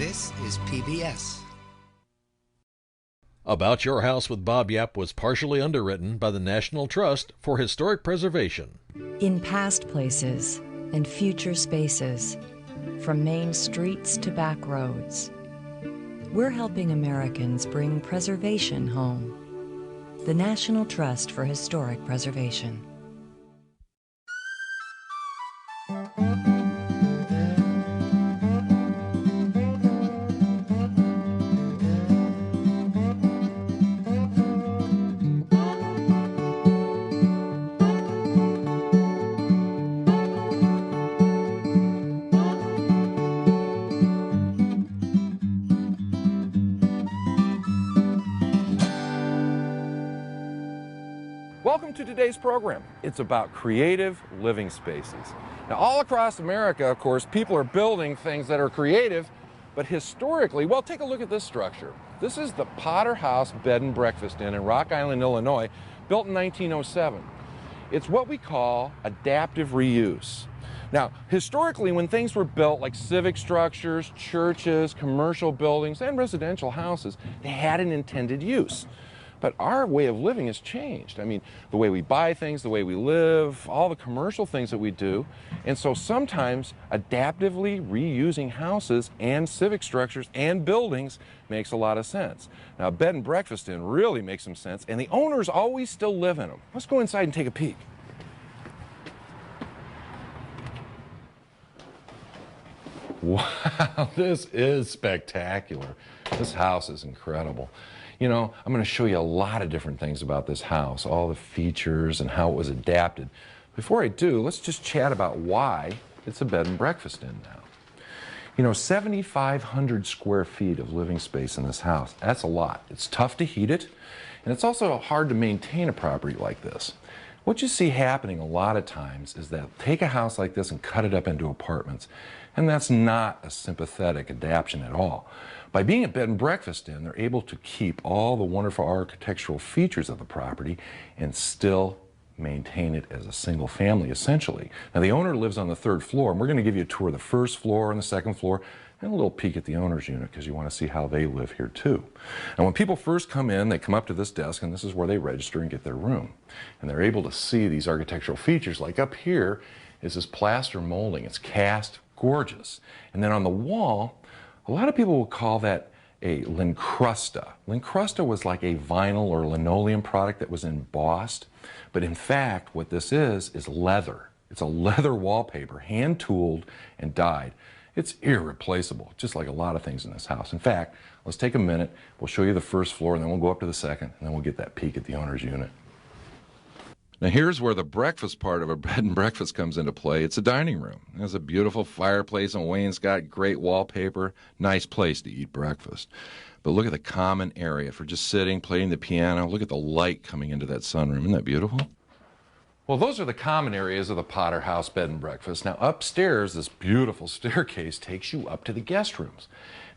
This is PBS. About Your House with Bob Yapp was partially underwritten by the National Trust for Historic Preservation. In past places and future spaces, from main streets to back roads, we're helping Americans bring preservation home. The National Trust for Historic Preservation. Welcome to today's program. It's about creative living spaces. Now, all across America, of course, people are building things that are creative, but historically, well, take a look at this structure. This is the Potter House Bed and Breakfast Inn in Rock Island, Illinois, built in 1907. It's what we call adaptive reuse. Now, historically, when things were built like civic structures, churches, commercial buildings, and residential houses, they had an intended use. But our way of living has changed. I mean, the way we buy things, the way we live, all the commercial things that we do. And so sometimes adaptively reusing houses and civic structures and buildings makes a lot of sense. Now, bed and breakfast inn really makes some sense, and the owners always still live in them. Let's go inside and take a peek. Wow, this is spectacular. This house is incredible. You know, I'm going to show you a lot of different things about this house, all the features and how it was adapted. Before I do, let's just chat about why it's a bed and breakfast inn now. You know, 7,500 square feet of living space in this house. That's a lot. It's tough to heat it, and it's also hard to maintain a property like this. What you see happening a lot of times is that take a house like this and cut it up into apartments, and that's not a sympathetic adaptation at all. By being a bed and breakfast inn, they're able to keep all the wonderful architectural features of the property and still maintain it as a single family, essentially. Now, the owner lives on the 3rd floor, and we're going to give you a tour of the 1st floor and the 2nd floor, and a little peek at the owner's unit because you want to see how they live here too. And when people first come in, they come up to this desk, and this is where they register and get their room. And they're able to see these architectural features. Like up here is this plaster molding. It's cast, gorgeous. And then on the wall, a lot of people will call that a lincrusta. Lincrusta was like a vinyl or linoleum product that was embossed. But in fact, what this is leather. It's a leather wallpaper, hand-tooled and dyed. It's irreplaceable, just like a lot of things in this house. In fact, let's take a minute. We'll show you the 1st floor, and then we'll go up to the 2nd, and then we'll get that peek at the owner's unit. Now, here's where the breakfast part of a bed and breakfast comes into play. It's a dining room. There's a beautiful fireplace and wainscot, great wallpaper, nice place to eat breakfast. But look at the common area for just sitting, playing the piano. Look at the light coming into that sunroom. Isn't that beautiful? Well, those are the common areas of the Potter House Bed and Breakfast. Now, upstairs, this beautiful staircase takes you up to the guest rooms.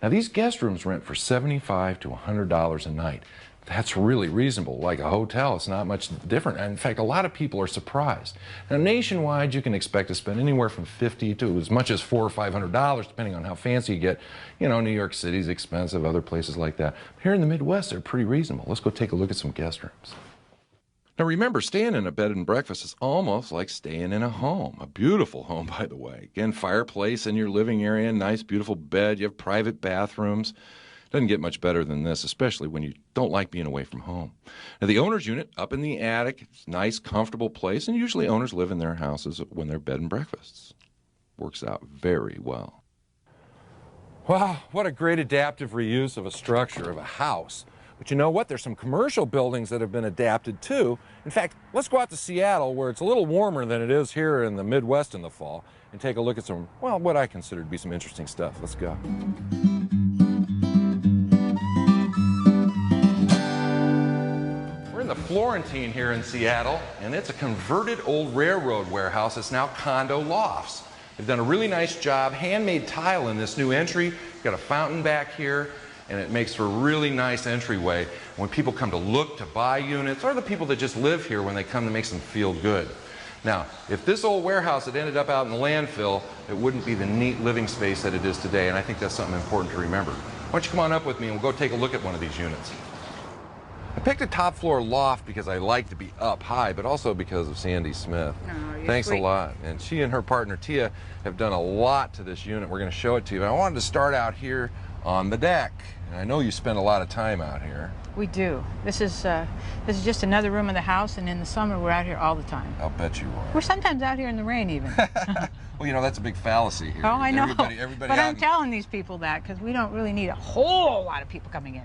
Now, these guest rooms rent for $75 to $100 a night. That's really reasonable. Like a hotel, it's not much different. In fact, a lot of people are surprised. Now, nationwide, you can expect to spend anywhere from $50 to as much as $400 or $500, depending on how fancy you get. You know, New York City's expensive, other places like that. Here in the Midwest, they're pretty reasonable. Let's go take a look at some guest rooms. Now remember, staying in a bed and breakfast is almost like staying in a home. A beautiful home, by the way. Again, fireplace in your living area, nice, beautiful bed. You have private bathrooms. Doesn't get much better than this, especially when you don't like being away from home. Now, the owner's unit up in the attic, it's a nice, comfortable place, and usually owners live in their houses when they're bed and breakfasts. Works out very well. Wow, what a great adaptive reuse of a structure, of a house. But you know what? There's some commercial buildings that have been adapted too. In fact, let's go out to Seattle, where it's a little warmer than it is here in the Midwest in the fall, and take a look at some, well, what I consider to be some interesting stuff. Let's go. We're in the Florentine here in Seattle, and it's a converted old railroad warehouse. It's now condo lofts. They've done a really nice job, handmade tile in this new entry. We've got a fountain back here, and it makes for a really nice entryway when people come to look to buy units, or the people that just live here when they come to make them feel good. Now, if this old warehouse had ended up out in the landfill, it wouldn't be the neat living space that it is today, and I think that's something important to remember. Why don't you come on up with me and we'll go take a look at one of these units. I picked a top floor loft because I like to be up high, but also because of Sandy Smith. Oh, Thanks sweet. a lot. And she and her partner Tia have done a lot to this unit. We're going to show it to you. I wanted to start out here on the deck. And I know you spend a lot of time out here. We do. This is just another room of the house, and in the summer we're out here all the time. I'll bet you are. We're sometimes out here in the rain even. Well, you know, that's a big fallacy here. Oh, I know. Everybody but out I'm telling these people that because we don't really need a whole lot of people coming in.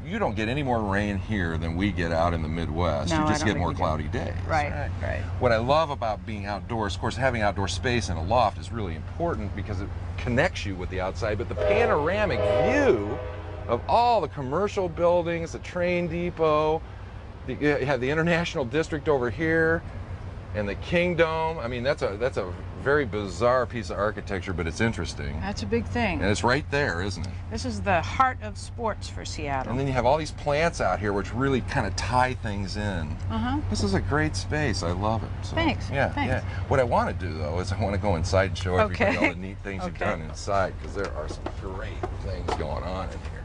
You don't get any more rain here than we get out in the Midwest. No, You I just don't get think more we do. cloudy days. Right. What I love about being outdoors, of course, having outdoor space in a loft is really important because it connects you with the outside, but the panoramic view of all the commercial buildings, the train depot, you have the International District over here, and the Kingdom. I mean, that's a very bizarre piece of architecture, but it's interesting. That's a big thing. And it's right there, isn't it? This is the heart of sports for Seattle. And then you have all these plants out here which really kind of tie things in. This is a great space. I love it. So, Thanks. Yeah, Thanks. yeah. What I want to do, though, is I want to go inside and show everybody Okay. all the neat things you've Okay. done inside, because there are some great things going on in here.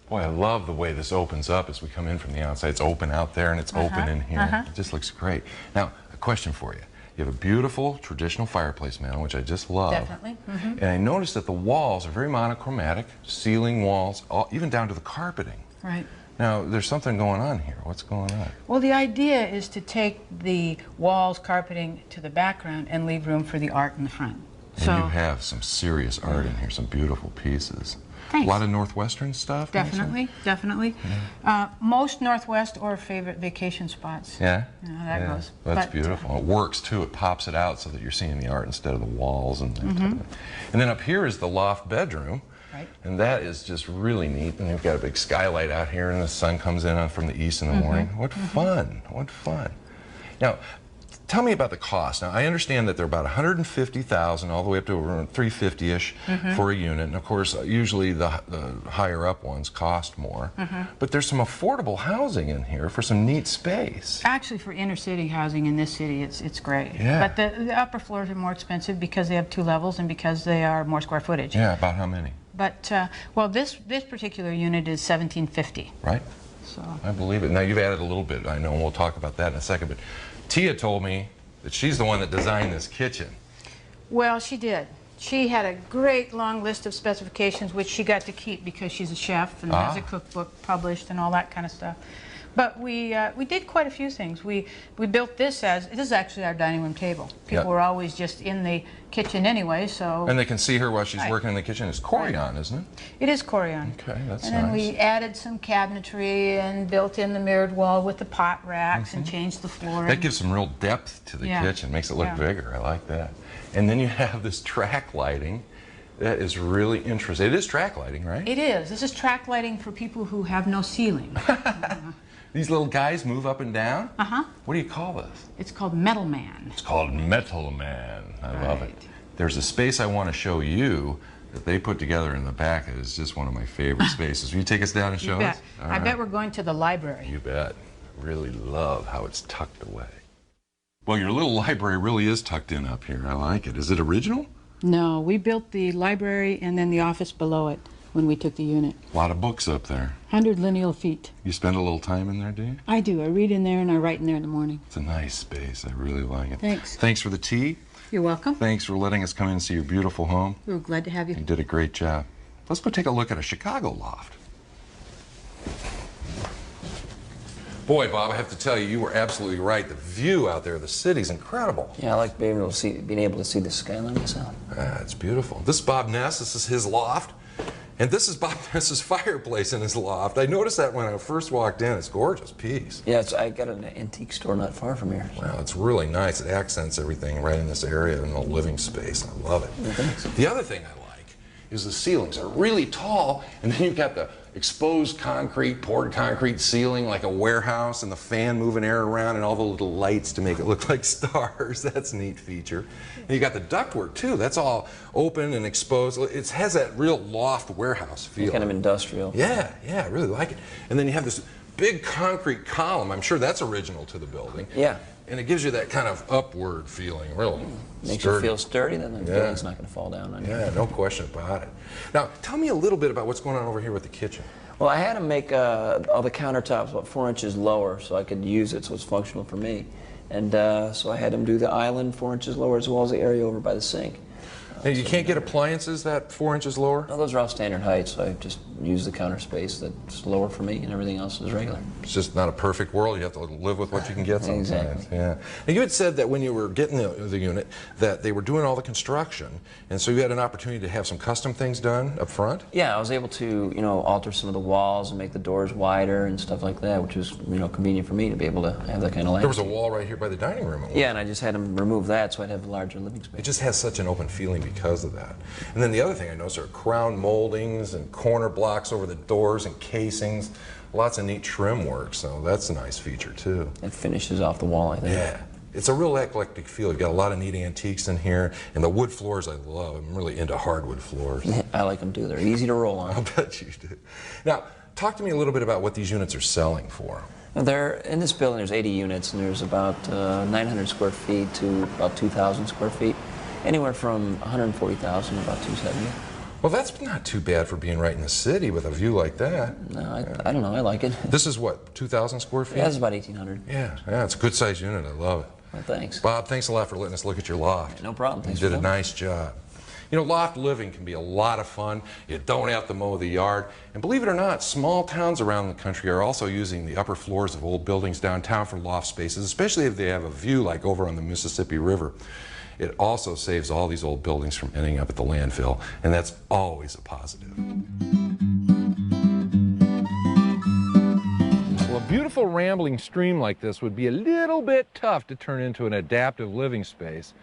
Boy, I love the way this opens up as we come in from the outside. It's open out there and it's open in here. It just looks great. Now, a question for you. You have a beautiful traditional fireplace mantel, which I just love. Definitely. And I noticed that the walls are very monochromatic, ceiling walls, even down to the carpeting. Right. Now, there's something going on here. What's going on? Well, the idea is to take the walls, carpeting to the background and leave room for the art in the front. And you have some serious art in here, some beautiful pieces. Thanks. A lot of Northwestern stuff? Definitely, definitely. Most Northwest or favorite vacation spots. Yeah? You know how that goes. That's But, beautiful. It works, too. It pops it out so that you're seeing the art instead of the walls. And and then up here is the loft bedroom. Right. And that is just really neat. And you've got a big skylight out here, and the sun comes in from the east in the morning. What fun. What fun. Now, tell me about the cost. Now, I understand that they're about $150,000 all the way up to around $350-ish for a unit. And of course, usually the higher up ones cost more. But there's some affordable housing in here for some neat space. Actually, for inner city housing in this city, it's great. Yeah. But the upper floors are more expensive because they have 2 levels and because they are more square footage. Yeah, about how many? But, well, this particular unit is $1,750. Right? So. I believe it. Now, you've added a little bit, I know, and we'll talk about that in a second. But Tia told me that she's the one that designed this kitchen. Well, she did. She had a great long list of specifications, which she got to keep because she's a chef and has a cookbook published and all that kind of stuff. But we did quite a few things. We built this is actually our dining room table. People were always just in the kitchen anyway, so. And they can see her while she's working in the kitchen. It's Corian, isn't it? It is Corian. Okay, that's And then nice. we added some cabinetry and built in the mirrored wall with the pot racks and changed the flooring. That gives some real depth to the kitchen, makes it look bigger. I like that. And then you have this track lighting. That is really interesting. It is track lighting, right? It is. This is track lighting for people who have no ceiling. These little guys move up and down? Uh-huh. What do you call this? It's called Metal Man. It's called Metal Man. I love it. Right. There's a space I want to show you that they put together in the back. It is just one of my favorite spaces. Will you take us down and show You us? bet. All I right. bet we're going to the library. You bet. Really love how it's tucked away. Well, your little library really is tucked in up here. I like it. Is it original? No, we built the library and then the office below it when we took the unit. A lot of books up there. 100 lineal feet. You spend a little time in there, do you? I do. I read in there and I write in there in the morning. It's a nice space. I really like it. Thanks. Thanks for the tea. You're welcome. Thanks for letting us come in and see your beautiful home. We were glad to have You you. did a great job. Let's go take a look at a Chicago loft. Boy, Bob, I have to tell you, you were absolutely right. The view out there of the city's incredible. Yeah, I like being able to see the skyline myself. It's beautiful. This is Bob Ness. This is his loft. And this is Bob Ness's fireplace in his loft. I noticed that when I first walked in. It's a gorgeous piece. Yeah, I got an antique store not far from here. Wow, it's really nice. It accents everything right in this area in the living space. I love it. Yeah, thanks. The other thing I like is the ceilings are really tall, and then you've got the exposed concrete, poured concrete ceiling like a warehouse, and the fan moving air around, and all the little lights to make it look like stars. That's a neat feature. And you got the ductwork too. That's all open and exposed. It has that real loft warehouse feel. Kind of industrial. Yeah, I really like it. And then you have this big concrete column. I'm sure that's original to the building. Yeah. and it gives you that kind of upward feeling, really. Makes sturdy. you feel sturdy, then the building's not going to fall down on you. Yeah, no question about it. Now, tell me a little bit about what's going on over here with the kitchen. Well, I had to make all the countertops about 4 inches lower so I could use it so it's functional for me. And so I had them do the island 4 inches lower as well as the area over by the sink. Now, you can't get appliances that 4 inches lower? No, those are all standard heights, so I just use the counter space that's lower for me, and everything else is regular. It's just not a perfect world. You have to live with what you can get sometimes. Exactly. Yeah. Now, you had said that when you were getting the unit that they were doing all the construction, and so you had an opportunity to have some custom things done up front? Yeah, I was able to, alter some of the walls and make the doors wider and stuff like that, which was, convenient for me to be able to have that kind of landscape. There was a wall right here by the dining room. Yeah, and I just had them remove that so I'd have a larger living space. It just has such an open feeling because of that. And then the other thing I noticed are crown moldings and corner blocks over the doors and casings. Lots of neat trim work, so that's a nice feature too. It finishes off the wall, I think. Yeah. It's a real eclectic feel. You've got a lot of neat antiques in here, and the wood floors I love. I'm really into hardwood floors. I like them too. They're easy to roll on. I'll bet you do. Now, talk to me a little bit about what these units are selling for. In this building, there's 80 units, and there's about 900 square feet to about 2,000 square feet. Anywhere from 140,000 to about 270. Well, that's not too bad for being right in the city with a view like that. No, I don't know. I like it. This is what, 2,000 square feet? Yeah, it's about 1,800. Yeah, it's a good sized unit. I love it. Well, thanks. Bob, thanks a lot for letting us look at your loft. No problem. Thanks You did for a coming. nice job. Loft living can be a lot of fun. You don't have to mow the yard. And believe it or not, small towns around the country are also using the upper floors of old buildings downtown for loft spaces, especially if they have a view like over on the Mississippi River. It also saves all these old buildings from ending up at the landfill, and that's always a positive. Well, a beautiful rambling stream like this would be a little bit tough to turn into an adaptive living space.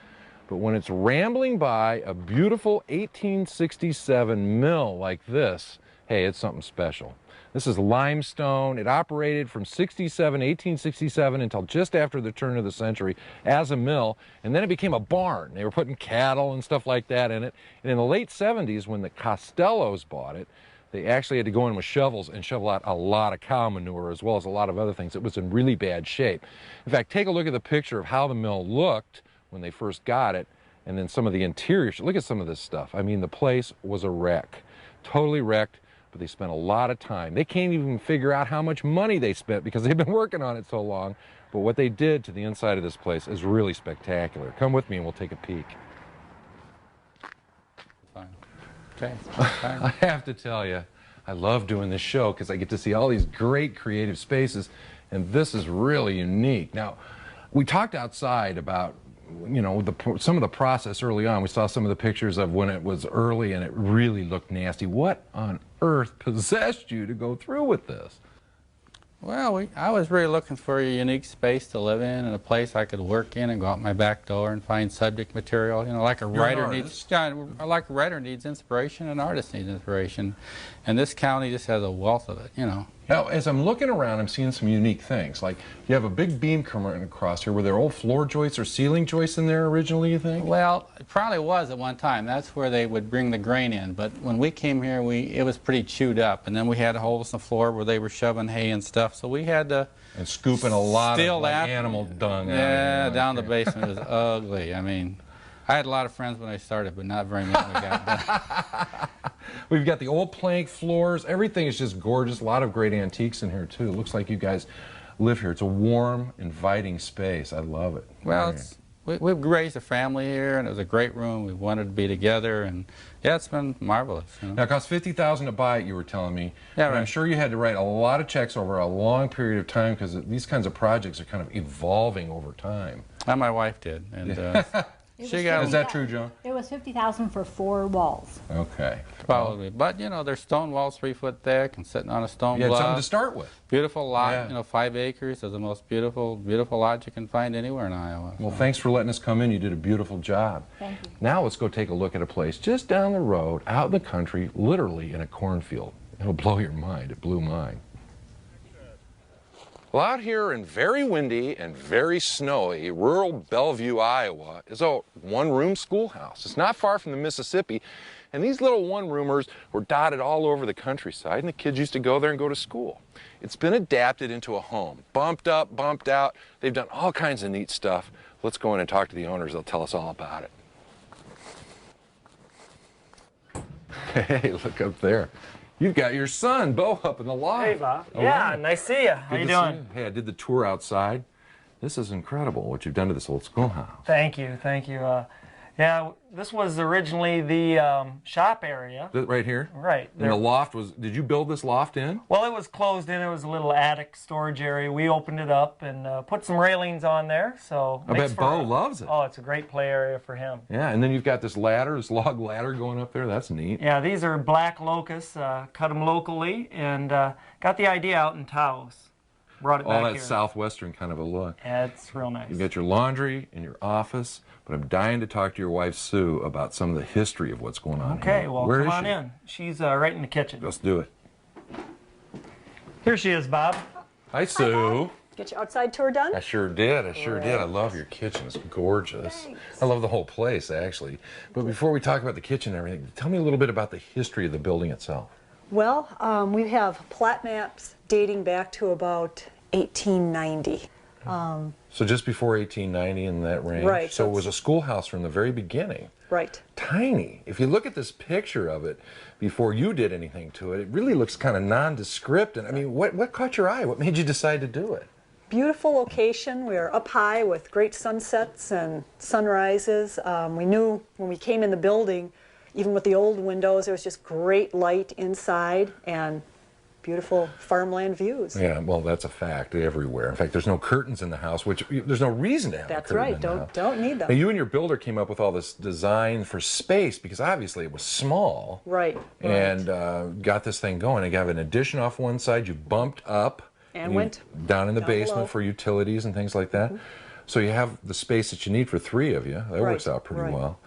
But when it's rambling by a beautiful 1867 mill like this, hey, it's something special. This is limestone. It operated from 1867 until just after the turn of the century as a mill, and then it became a barn. They were putting cattle and stuff like that in it. And in the late 70s, when the Costellos bought it, they actually had to go in with shovels and shovel out a lot of cow manure as well as a lot of other things. It was in really bad shape. In fact, take a look at the picture of how the mill looked when they first got it, and then some of the interior. Look at some of this stuff. I mean, the place was a wreck, totally wrecked. But they spent a lot of time. They can't even figure out how much money they spent because they've been working on it so long. But what they did to the inside of this place is really spectacular. Come with me and we'll take a peek. Fine. Okay. Fine. I have to tell you, I love doing this show because I get to see all these great creative spaces, and this is really unique. Now, we talked outside about some of the process early on. We saw some of the pictures of when it was early and it really looked nasty. What on earth possessed you to go through with this? Well, I was really looking for a unique space to live in and a place I could work in and go out my back door and find subject material. Like a writer needs inspiration, an artist needs inspiration, and this county just has a wealth of it. Now, as I'm looking around, I'm seeing some unique things. Like, you have a big beam coming across here. Were there old floor joists or ceiling joists in there originally, you think? Well, it probably was at one time. That's where they would bring the grain in. But when we came here, it was pretty chewed up. And then we had holes in the floor where they were shoving hay and stuff. So we had to... And scooping a lot of that animal dung out of Yeah, here. down the basement. It was ugly. I mean, I had a lot of friends when I started, but not very many when we got done. We've got the old plank floors. Everything is just gorgeous. A lot of great antiques in here, too. It looks like you guys live here. It's a warm, inviting space. I love it. Well, we've raised a family here, and it was a great room. We wanted to be together, and yeah, it's been marvelous. Now, it cost $50,000 to buy it, you were telling me. Yeah, and right. I'm sure you had to write a lot of checks over a long period of time because these kinds of projects are kind of evolving over time. And my wife did. And she got... Is that true, Joan? It was $50,000 for 4 walls. Okay. Probably. But, they're stone walls 3 foot thick and sitting on a stone You had bluff. something to start with. Beautiful lot, Yeah. 5 acres. It's the most beautiful lot you can find anywhere in Iowa. Well, thanks for letting us come in. You did a beautiful job. Thank you. Now let's go take a look at a place just down the road, out in the country, literally in a cornfield. It'll blow your mind. It blew mine. Well, out here in very windy and very snowy rural Bellevue, Iowa, is a one-room schoolhouse. It's not far from the Mississippi, and these little one-roomers were dotted all over the countryside, and the kids used to go there and go to school. It's been adapted into a home, bumped up, bumped out. They've done all kinds of neat stuff. Let's go in and talk to the owners. They'll tell us all about it. Hey, look up there. You've got your son, Bo, up in the loft. Hey, Bob. Oh, Yeah, wow. nice to see you. How Good you to see doing? you. Hey, I did the tour outside. This is incredible what you've done to this old schoolhouse. Thank you, thank you. Yeah, this was originally the shop area. Right here? Right. And the loft was, did you build this loft in? Well, it was closed in. It was a little attic storage area. We opened it up and put some railings on there. So I bet Bo loves it. Oh, it's a great play area for him. Yeah, and then you've got this ladder, this log ladder going up there. That's neat. Yeah, these are black locusts. Cut them locally and got the idea out in Taos. Brought it back All that here. southwestern kind of a look. Yeah, it's real nice. You've got your laundry in your office, but I'm dying to talk to your wife, Sue, about some of the history of what's going on Okay, here. well, Where come is on she? in. She's right in the kitchen. Let's do it. Here she is, Bob. Hi, Sue. Get your outside tour done? I sure did. I sure did. I love your kitchen. It's gorgeous. Thanks. I love the whole place, actually. But before we talk about the kitchen and everything, tell me a little bit about the history of the building itself. Well, we have plat maps dating back to about 1890. So just before 1890 in that range? Right. So it was a schoolhouse from the very beginning. Right. Tiny. If you look at this picture of it before you did anything to it, it really looks kind of nondescript. And I mean, what caught your eye? What made you decide to do it? Beautiful location. We are up high with great sunsets and sunrises. We knew when we came in the building, even with the old windows, there was just great light inside and beautiful farmland views. Yeah, well, that's a fact everywhere. In fact, there's no curtains in the house, which there's no reason to have That's a curtain right. in the house. Don't need them. Now, you and your builder came up with all this design for space because obviously it was small. Right. And got this thing going. You got an addition off one side, you bumped up. And you went down in the down basement below. for utilities and things like that. So you have the space that you need for three of you. That works out pretty well.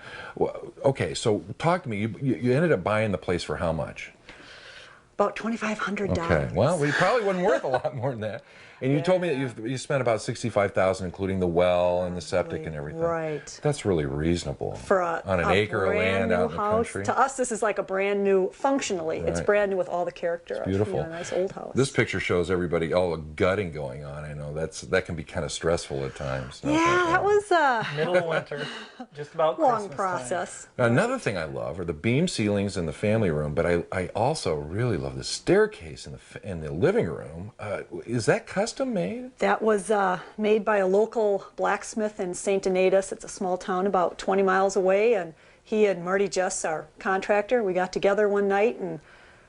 Okay, so talk to me. You ended up buying the place for how much? About $2,500. Okay, well, we probably wasn't worth a lot more than that. And you told me that you spent about $65,000, including the well and the septic and everything. Right. That's really reasonable For on an acre of land out in the country. To us, this is like a brand new, functionally, it's Right. brand new with all the character. It's beautiful. Of, a nice old house. This picture shows everybody all the gutting going on. I know that can be kind of stressful at times. Yeah, that was a Middle of winter, just about long Christmas process. Now, another thing I love are the beam ceilings in the family room, but I also really love the staircase in the living room. Is that custom made? That was made by a local blacksmith in St. Donatus. It's a small town about 20 miles away, and he and Marty Jess, our contractor, we got together one night, and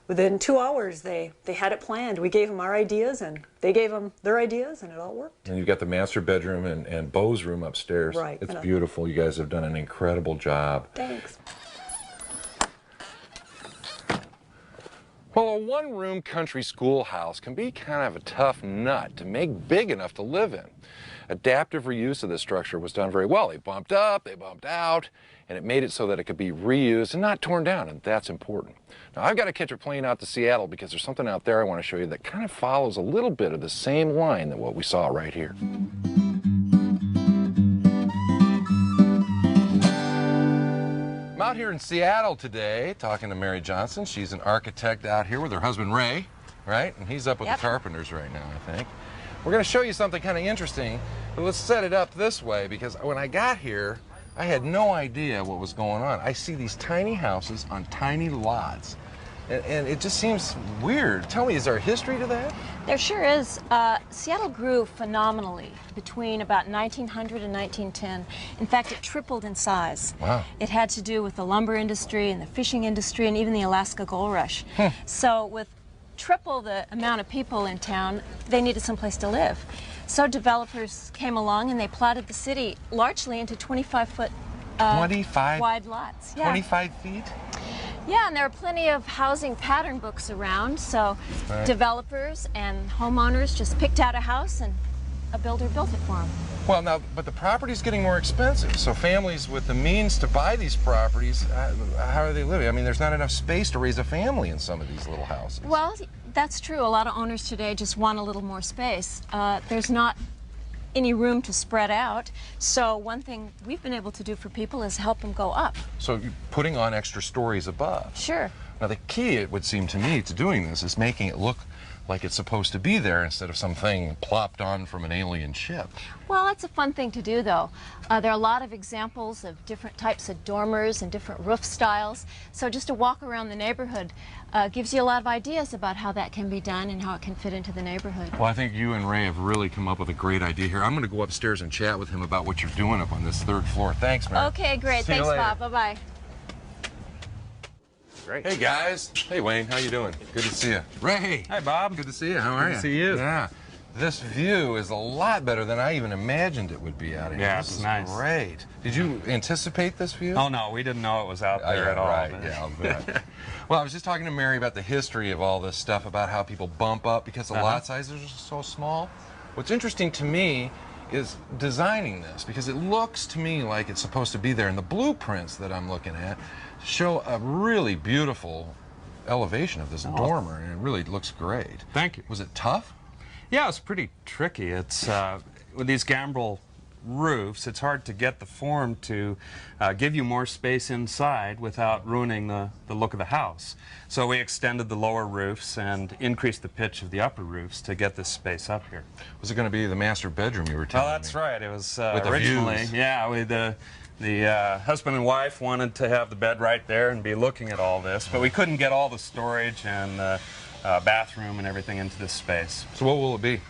within 2 hours they had it planned. We gave them our ideas, and they gave them their ideas, and it all worked. And you've got the master bedroom and Beau's room upstairs. Right. It's beautiful. You guys have done an incredible job. Thanks. Well, a one-room country schoolhouse can be kind of a tough nut to make big enough to live in. Adaptive reuse of this structure was done very well. They bumped up, they bumped out, and it made it so that it could be reused and not torn down, and that's important. Now, I've got to catch a plane out to Seattle because there's something out there I want to show you that kind of follows a little bit of the same line that what we saw right here. I'm out here in Seattle today talking to Mary Johnson. She's an architect out here with her husband Ray, right? And he's up with the carpenters right now, I think. We're going to show you something kind of interesting, but let's set it up this way because when I got here, I had no idea what was going on. I see these tiny houses on tiny lots, and it just seems weird. Tell me, is there a history to that? There sure is. Seattle grew phenomenally between about 1900 and 1910. In fact, it tripled in size. Wow. It had to do with the lumber industry and the fishing industry and even the Alaska gold rush. So with triple the amount of people in town, they needed someplace to live. So developers came along and they plotted the city largely into 25-foot 25 wide lots. Yeah. 25 feet? Yeah, and there are plenty of housing pattern books around, so developers and homeowners just picked out a house and a builder built it for them. Well, now, but the property's getting more expensive, so families with the means to buy these properties, how are they living? I mean, there's not enough space to raise a family in some of these little houses. Well, That's true. A lot of owners today just want a little more space. There's not any room to spread out. So one thing we've been able to do for people is help them go up. So you're putting on extra stories above. Sure. Now the key, it would seem to me, to doing this is making it look like it's supposed to be there instead of something plopped on from an alien ship. Well, that's a fun thing to do, though. There are a lot of examples of different types of dormers and different roof styles. So just to walk around the neighborhood gives you a lot of ideas about how that can be done and how it can fit into the neighborhood. Well, I think you and Ray have really come up with a great idea here. I'm going to go upstairs and chat with him about what you're doing up on this 3rd floor. Thanks, Mary. Okay, great. See you Thanks, later. Bob. Bye-bye. Great. Hey, guys. Hey, Wayne. How you doing? Good to see you. Ray. Hi, Bob. Good to see you. How are you? Good to see you. Yeah. This view is a lot better than I even imagined it would be out here. Yeah, this it's is nice. Great. Did you anticipate this view? Oh, no, we didn't know it was out there at all. Right. Yeah, I'll bet. Well, I was just talking to Mary about the history of all this stuff, about how people bump up because the lot sizes are so small. What's interesting to me is designing this, because it looks to me like it's supposed to be there, and the blueprints that I'm looking at show a really beautiful elevation of this dormer, and it really looks great. Thank you. Was it tough? Yeah, it's pretty tricky. It's with these gambrel roofs, it's hard to get the form to give you more space inside without ruining the look of the house. So we extended the lower roofs and increased the pitch of the upper roofs to get this space up here. Was it going to be the master bedroom you were telling me? Oh, that's right. It was With the originally, views. yeah, the husband and wife wanted to have the bed right there and be looking at all this, but we couldn't get all the storage and bathroom and everything into this space. So what will it be?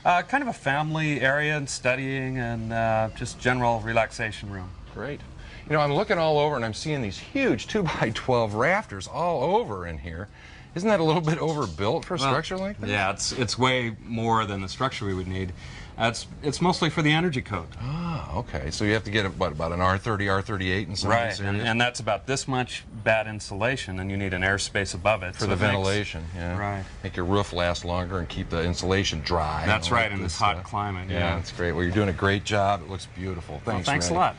Kind of a family area and studying and just general relaxation room. Great. You know, I'm looking all over and I'm seeing these huge 2x12 rafters all over in here. Isn't that a little bit overbuilt for a structure like that? Yeah, it's way more than the structure we would need. It's mostly for the energy code. Ah, okay. So you have to get about an R30, R38 in some of these areas? And that's about this much bad insulation, and you need an airspace above it. For the ventilation, yeah. Right. Make your roof last longer and keep the insulation dry. That's right, in this hot climate. Yeah, that's great. Well, you're doing a great job. It looks beautiful. Thanks, Well, thanks Ray. a lot.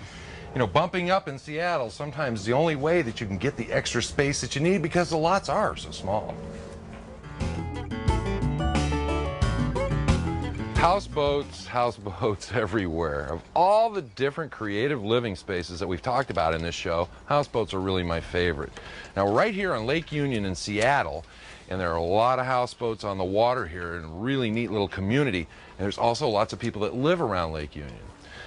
You know, bumping up in Seattle sometimes is the only way that you can get the extra space that you need because the lots are so small. Houseboats everywhere. Of all the different creative living spaces that we've talked about in this show, houseboats are really my favorite. Now, we're right here on Lake Union in Seattle, and there are a lot of houseboats on the water here in a really neat little community. And there's also lots of people that live around Lake Union.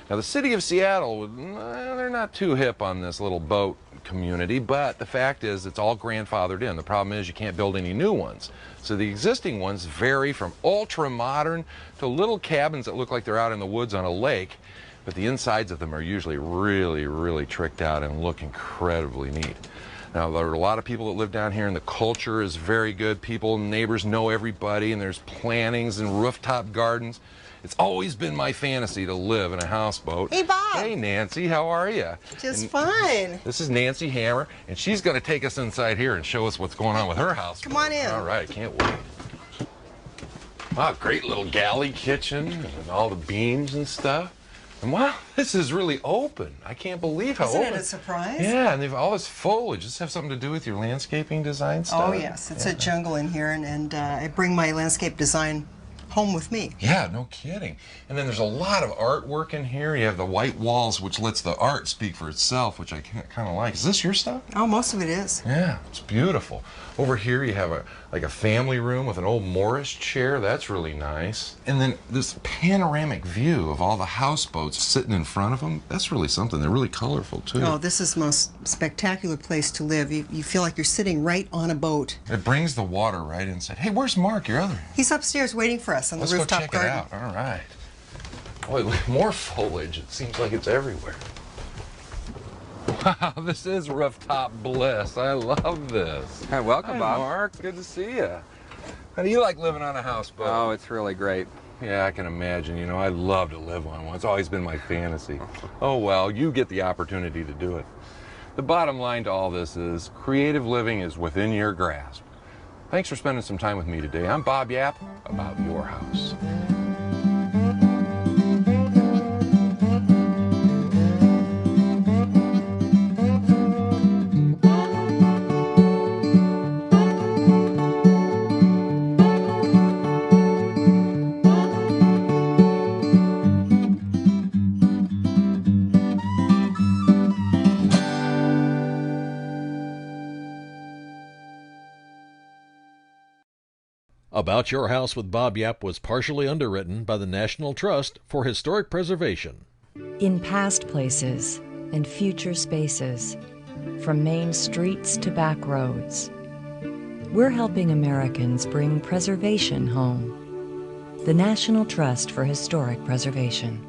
Now, the city of Seattle, they're not too hip on this little boat community, but the fact is it's all grandfathered in. The problem is you can't build any new ones. So the existing ones vary from ultra-modern to little cabins that look like they're out in the woods on a lake, but the insides of them are usually really, really tricked out and look incredibly neat. Now, there are a lot of people that live down here, and the culture is very good. People, neighbors know everybody, and there's plantings and rooftop gardens. It's always been my fantasy to live in a houseboat. Hey, Bob. Hey, Nancy, how are you? Just fine. This is Nancy Hammer, and she's going to take us inside here and show us what's going on with her house. Come on in. All right, can't wait. Wow, great little galley kitchen and all the beams and stuff. And wow, this is really open. I can't believe how open. Isn't it a surprise? Yeah, and they've all this foliage. Does this have something to do with your landscaping design stuff? Oh, yes. It's a jungle in here, and I bring my landscape design home with me. Yeah, no kidding. And then there's a lot of artwork in here. You have the white walls, which lets the art speak for itself, which I kind of like. Is this your stuff? Oh, most of it is. Yeah, it's beautiful. Over here you have like a family room with an old Morris chair. That's really nice. And then this panoramic view of all the houseboats sitting in front of them. That's really something. They're really colorful, too. Oh, this is the most spectacular place to live. You feel like you're sitting right on a boat. It brings the water right inside. Hey, where's Mark, your other? He's upstairs waiting for us on the Let's rooftop go check garden. it out. All right. Boy, more foliage. It seems like it's everywhere. Wow, this is rooftop bliss. I love this. Hi, welcome, Bob. Mark. Good to see you. How do you like living on a houseboat? Oh, it's really great. Yeah, I can imagine. You know, I'd love to live on one. It's always been my fantasy. Oh, well, you get the opportunity to do it. The bottom line to all this is creative living is within your grasp. Thanks for spending some time with me today. I'm Bob Yapp, about your house. About Your House with Bob Yapp was partially underwritten by the National Trust for Historic Preservation. In past places and future spaces, from main streets to back roads, we're helping Americans bring preservation home. The National Trust for Historic Preservation.